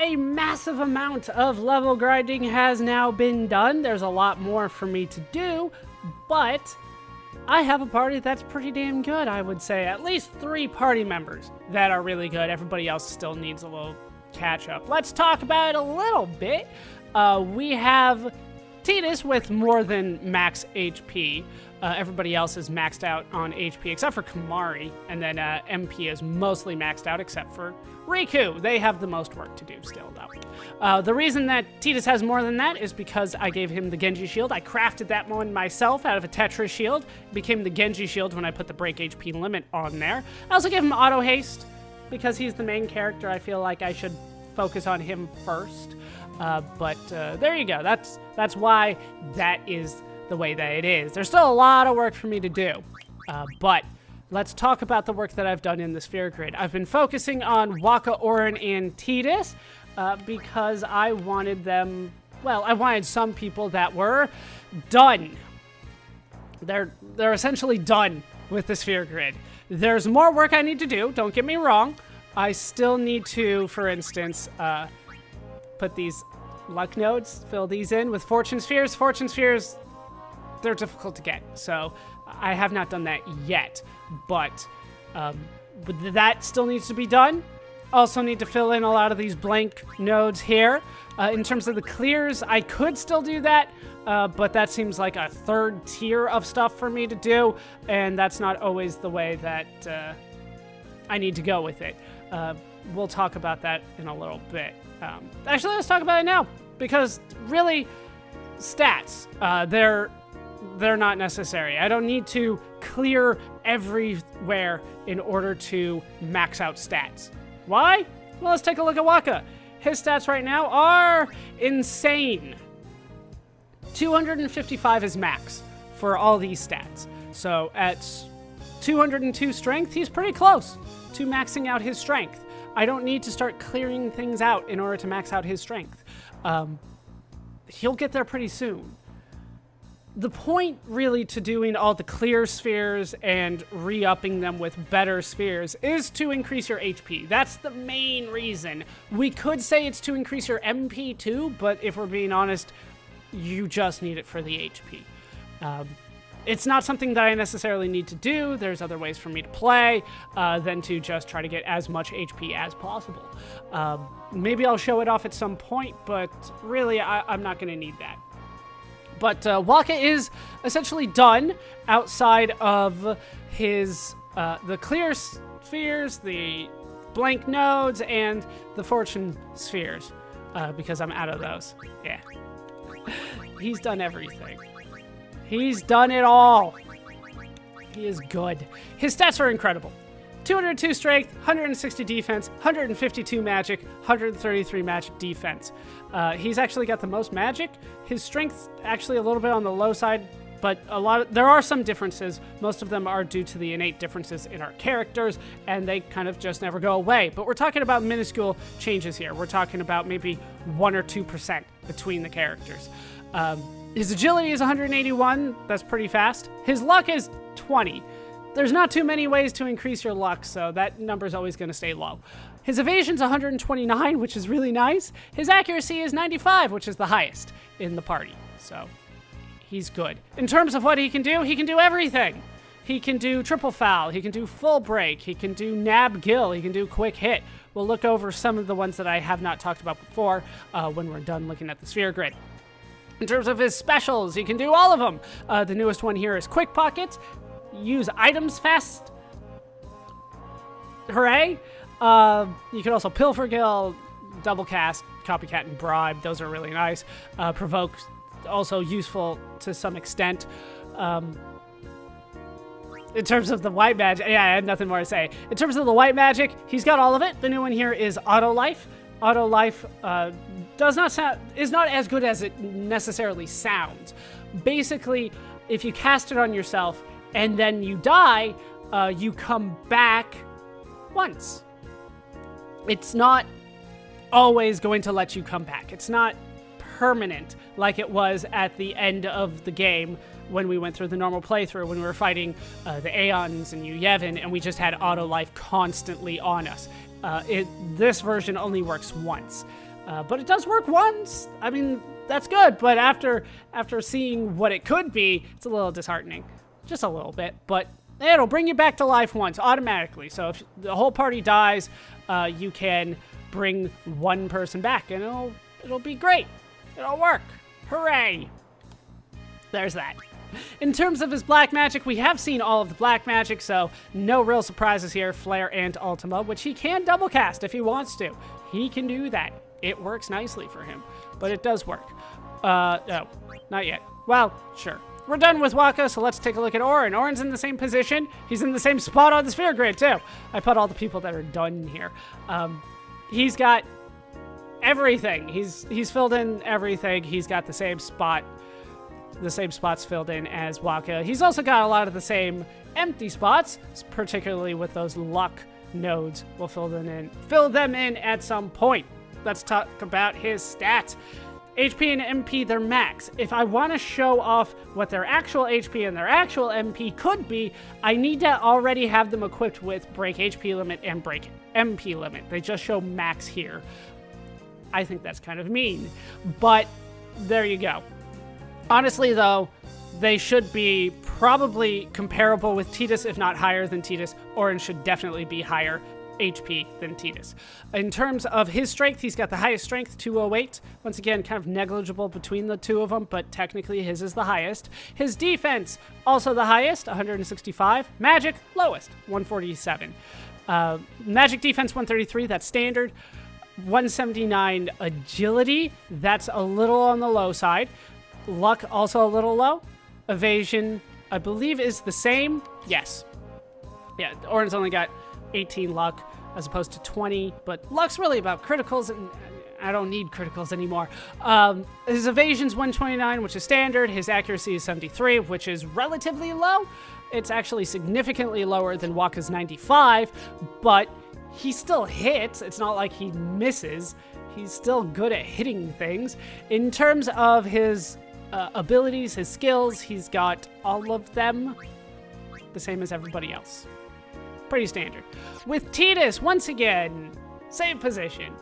a massive amount of level grinding has now been done. There's a lot more for me to do, but I have a party that's pretty damn good, I would say. At least 3 party members that are really good. Everybody else still needs a little catch up. Let's talk about it a little bit. We have Tidus with more than max HP. Everybody else is maxed out on HP except for Kimahri, and then MP is mostly maxed out except for Rikku. They have the most work to do still, though. The reason that Tidus has more than that is because I gave him the Genji shield. I crafted that one myself out of a Tetris shield. It became the Genji shield when I put the break HP limit on there. I also gave him auto haste because he's the main character. I feel like I should focus on him first. But there you go. That's why that is the way that it is. There's still a lot of work for me to do, but let's talk about the work that I've done in the sphere grid. I've been focusing on Wakka, Auron, and Tidus because I wanted them, well, I wanted some people that were done. They're essentially done with the sphere grid. There's more work I need to do, don't get me wrong. I still need to, for instance, put these luck nodes, fill these in with fortune spheres. Fortune spheres, they're difficult to get, so I have not done that yet, but that still needs to be done. Also need to fill in a lot of these blank nodes here. In terms of the clears, I could still do that, but that seems like a 3rd tier of stuff for me to do, and that's not always the way that I need to go with it. We'll talk about that in a little bit. Actually, let's talk about it now, because really, stats, they're not necessary. I don't need to clear everywhere in order to max out stats. Why? Well, let's take a look at Wakka. His stats right now are insane. 255 is max for all these stats. So at 202 strength, he's pretty close to maxing out his strength. I don't need to start clearing things out in order to max out his strength. He'll get there pretty soon. The point really to doing all the clear spheres and re-upping them with better spheres is to increase your HP. That's the main reason. We could say it's to increase your MP too, but if we're being honest, you just need it for the HP. It's not something that I necessarily need to do. There's other ways for me to play than to just try to get as much HP as possible. Maybe I'll show it off at some point, but really I'm not going to need that. But Wakka is essentially done outside of his the clear spheres, the blank nodes, and the fortune spheres, because I'm out of those. Yeah. He's done everything. He's done it all. He is good. His stats are incredible. 202 strength, 160 defense, 152 magic, 133 magic defense. He's actually got the most magic. His strength's actually a little bit on the low side, but there are some differences. Most of them are due to the innate differences in our characters, and they kind of just never go away. But we're talking about minuscule changes here. We're talking about maybe 1 or 2% between the characters. His agility is 181. That's pretty fast. His luck is 20. There's not too many ways to increase your luck, so that number's always going to stay low. His evasion's 129, which is really nice. His accuracy is 95, which is the highest in the party, so he's good. In terms of what he can do everything. He can do triple foul, he can do full break, he can do nab gill, he can do quick hit. We'll look over some of the ones that I have not talked about before when we're done looking at the sphere grid. In terms of his specials, he can do all of them. The newest one here is Quick Pocket. Use items fast. Hooray. You can also Pilfer Gill, Double Cast, Copycat, and Bribe. Those are really nice. Provoke, also useful to some extent. In terms of the white magic, yeah, I had nothing more to say. In terms of the white magic, he's got all of it. The new one here is Auto Life. Auto Life is not as good as it necessarily sounds. Basically, if you cast it on yourself and then you die, you come back once. It's not always going to let you come back. It's not permanent like it was at the end of the game when we went through the normal playthrough, when we were fighting the Aeons and Yevon, and we just had auto life constantly on us. This version only works once. But it does work once. I mean, that's good. But after seeing what it could be, it's a little disheartening. Just a little bit. But it'll bring you back to life once automatically. So if the whole party dies, you can bring one person back, and it'll be great. It'll work. Hooray! There's that. In terms of his black magic, we have seen all of the black magic, so no real surprises here. Flare and Ultima, which he can double cast if he wants to. He can do that. It works nicely for him, but it does work. No, not yet. Well, sure. We're done with Wakka, so let's take a look at Auron. Auron's in the same position. He's in the same spot on the sphere grid, too. I put all the people that are done here. He's got everything. He's filled in everything. He's got the same spot. The same spots filled in as Wakka. He's also got a lot of the same empty spots, particularly with those luck nodes. We'll fill them in at some point. Let's talk about his stats. HP and MP, they're max. If I want to show off what their actual HP and their actual MP could be, I need to already have them equipped with break HP limit and break MP limit. They just show max here. I think that's kind of mean, but there you go. Honestly, though, they should be probably comparable with Tidus, if not higher than Tidus. Auron should definitely be higher HP than Tidus. In terms of his strength, he's got the highest strength, 208. Once again, kind of negligible between the two of them, but technically his is the highest. His defense, also the highest, 165. Magic, lowest, 147. Magic defense, 133, that's standard. 179 agility, that's a little on the low side. Luck, also a little low. Evasion, I believe, is the same. Yes. Yeah, Auron's only got 18 luck as opposed to 20, but luck's really about criticals, and I don't need criticals anymore. His evasion's 129, which is standard. His accuracy is 73, which is relatively low. It's actually significantly lower than Wakka's 95, but he still hits. It's not like he misses. He's still good at hitting things. In terms of his abilities, his skills, he's got all of them the same as everybody else. Pretty standard. With Tidus, once again, same position.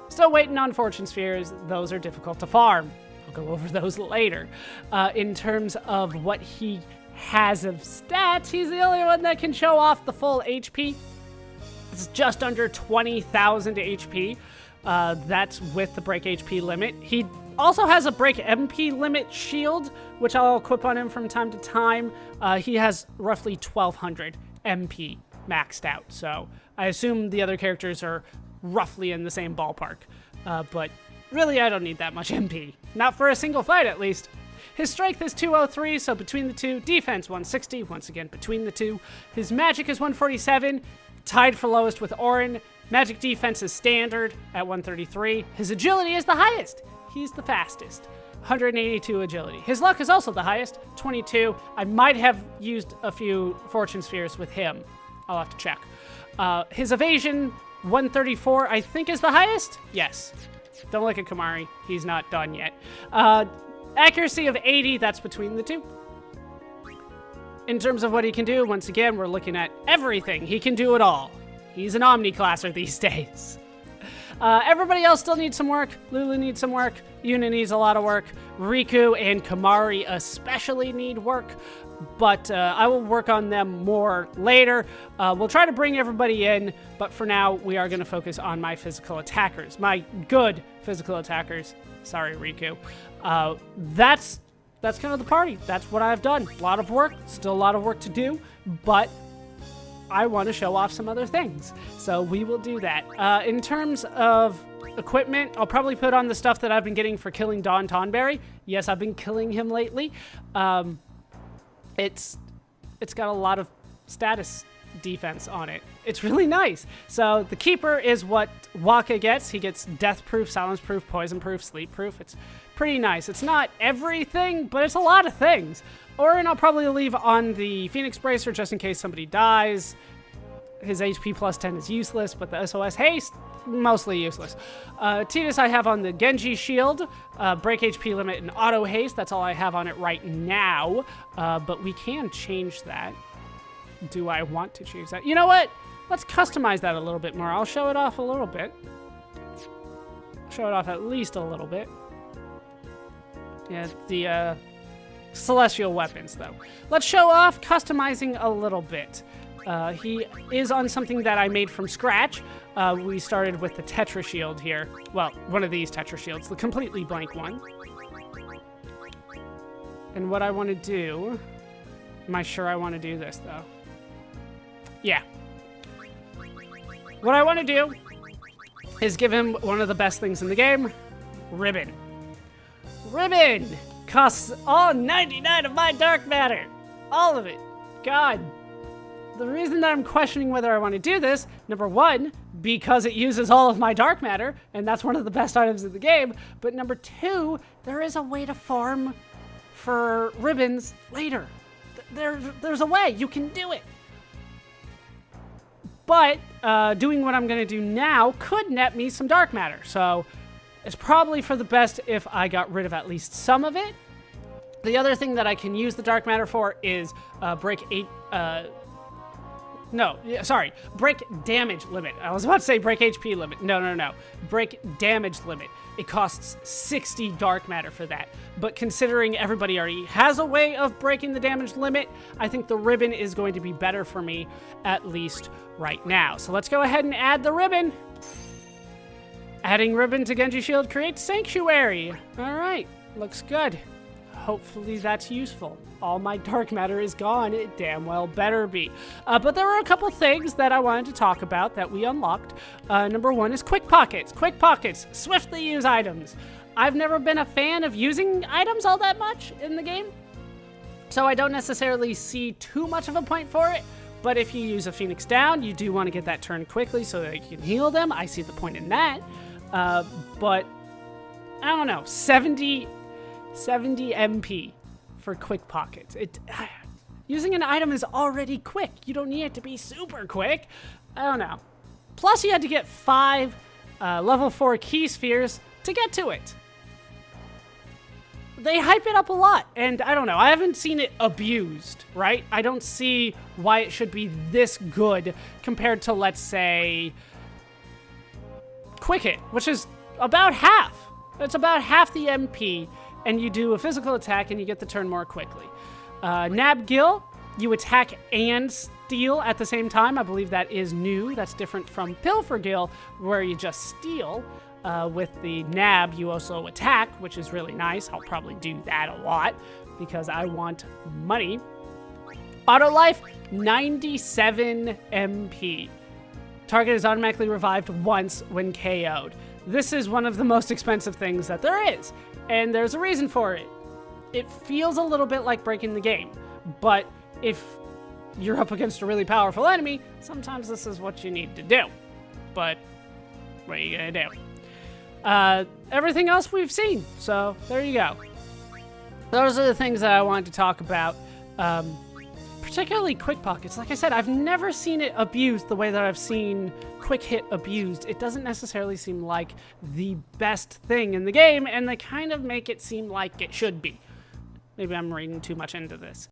Still waiting on Fortune Spheres. Those are difficult to farm. I'll go over those later. In terms of what he has of stats, he's the only one that can show off the full HP. It's just under 20,000 HP. That's with the break HP limit. He also has a break MP limit shield, which I'll equip on him from time to time. He has roughly 1,200 MP maxed out, so I assume the other characters are roughly in the same ballpark. But really, I don't need that much MP. Not for a single fight, at least. His strength is 203, so between the two. Defense, 160, once again, between the two. His magic is 147, tied for lowest with Auron. Magic defense is standard at 133. His agility is the highest. He's the fastest. 182 agility. His luck is also the highest, 22. I might have used a few Fortune Spheres with him. I'll have to check. His evasion, 134, I think is the highest? Yes. Don't look at Kimahri. He's not done yet. Accuracy of 80, that's between the two. In terms of what he can do, once again, we're looking at everything. He can do it all. He's an Omniclasser these days. Everybody else still needs some work. Lulu needs some work. Yuna needs a lot of work. Riku and Kimahri especially need work, but I will work on them more later. We'll try to bring everybody in, but for now, we are going to focus on my physical attackers. My good physical attackers. Sorry, Riku. That's kind of the party. That's what I've done. A lot of work. Still a lot of work to do, but I want to show off some other things. So we will do that. In terms of equipment, I'll probably put on the stuff that I've been getting for killing Don Tonberry. Yes, I've been killing him lately. It's got a lot of status defense on it. It's really nice. So the Keeper is what Wakka gets. He gets death proof, silence proof, poison proof, sleep proof. It's pretty nice. It's not everything, but it's a lot of things. Auron I'll probably leave on the Phoenix Bracer just in case somebody dies. His HP plus 10 is useless, but the SOS haste, mostly useless. Tidus I have on the Genji shield, break HP limit and auto haste. That's all I have on it right now, but we can change that. Do I want to change that? You know what? Let's customize that a little bit more. I'll show it off a little bit. show it off at least a little bit. Yeah, the celestial weapons, though. Let's show off customizing a little bit. He is on something that I made from scratch. We started with the Tetra Shield here. Well, one of these Tetra Shields, the completely blank one. And what I want to do... Am I sure I want to do this, though? Yeah. What I want to do is give him one of the best things in the game, Ribbon. Ribbon costs all 99 of my dark matter. All of it. God. The reason that I'm questioning whether I want to do this, number one, because it uses all of my dark matter, and that's one of the best items in the game, but number two, there is a way to farm for ribbons later. There's a way. You can do it. But doing what I'm going to do now could net me some dark matter, so it's probably for the best if I got rid of at least some of it. The other thing that I can use the dark matter for is break damage limit. I was about to say break HP limit. No. Break damage limit. It costs 60 dark matter for that. But considering everybody already has a way of breaking the damage limit, I think the ribbon is going to be better for me, at least right now. So let's go ahead and add the ribbon. Adding ribbon to Genji Shield creates Sanctuary. All right, looks good. Hopefully that's useful. All my dark matter is gone. It damn well better be. But there were a couple things that I wanted to talk about that we unlocked. Number one is Quick Pockets. Quick Pockets, swiftly use items. I've never been a fan of using items all that much in the game, so I don't necessarily see too much of a point for it. But if you use a Phoenix down, you do want to get that turn quickly so that you can heal them. I see the point in that. But I don't know, 70 MP for Quick Pockets. Using an item is already quick. You don't need it to be super quick. I don't know. Plus, you had to get 5 level 4 key spheres to get to it. They hype it up a lot, and I don't know. I haven't seen it abused, right? I don't see why it should be this good compared to, let's say, Quick Hit, which is about half. It's about half the MP, and you do a physical attack and you get the turn more quickly. Nab Gil, you attack and steal at the same time. I believe that is new. That's different from Pilfer Gil, where you just steal. With the Nab, you also attack, which is really nice. I'll probably do that a lot because I want money. Auto Life, 97 MP. Target is automatically revived once when KO'd. This is one of the most expensive things that there is, and there's a reason for it. It feels a little bit like breaking the game, but if you're up against a really powerful enemy, sometimes this is what you need to do. But what are you gonna do? Everything else we've seen, so there you go. Those are the things that I wanted to talk about, particularly Quick Pockets. Like I said, I've never seen it abused the way that I've seen Quick Hit abused. It doesn't necessarily seem like the best thing in the game, and they kind of make it seem like it should be. Maybe I'm reading too much into this.